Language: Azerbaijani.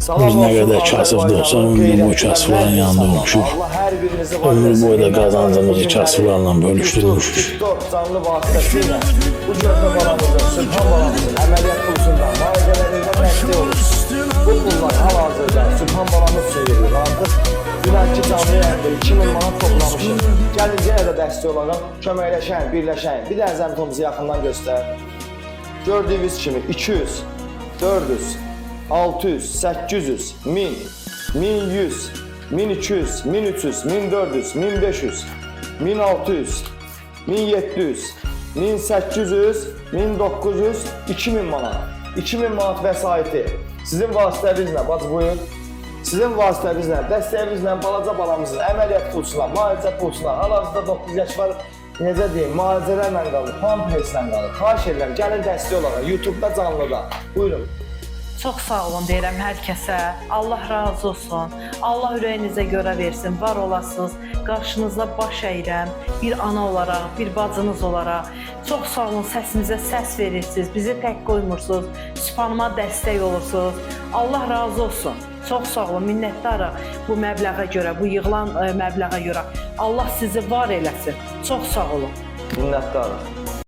Biz nə qədər kasıbda olsan, ömrü boyu kasıbların yanında olmuşuq. Ömrü boyu da qazancımızı kasıblarla bölüşdürmüşük. TikTok canlı vasitəsilə bu körpə balamızın, Sülhan balamızın əməliyyat kursunda müalicələrində dəstək olur. Bu pullar hal-hazırda Sülhan balamız üçün verilir. Artıq dünənki canlı yayında 2000 manat toplamışıq. Gəlin yenə də dəstək olaraq köməkləşəyin, birləşəyin. Bir dənə zəmitimizi yaxından göstər. Gördüyünüz kimi 200, 400, 600, 800, 1000, 1100, 1200, 1300, 1400, 1500, 1600, 1700, 1800, 1900, 2000 manat. 2000 manat vəsaiti sizin vasitənizlə, bax buyurun. Sizin vasitənizlə, dəstəyinizlə balaca balamızın əməliyyat pulsuna, müalicə pulsuna, hal-hazırda 9 yaş var, necə deyim, müalicələrlə qalır, pamperslə qalır. Xahiş edirəm, gəlin dəstək olaraq, YouTube'da canlıda. Buyurun. Çox sağ olun deyirəm hər kəsə. Allah razı olsun. Allah ürəyinizə görə versin. Var olasınız. Qarşınızda baş əyirəm. Bir ana olaraq, bir bacınız olaraq. Çox sağ olun. Səsimizə səs verirsiniz. Bizi tək qoymursunuz. Sübhanıma dəstək olursunuz. Allah razı olsun. Çox sağ olun. Minnətdarıq bu məbləğə görə, bu yığılan məbləğə görə. Allah sizi var eləsin. Çox sağ olun. Minnətdarıq.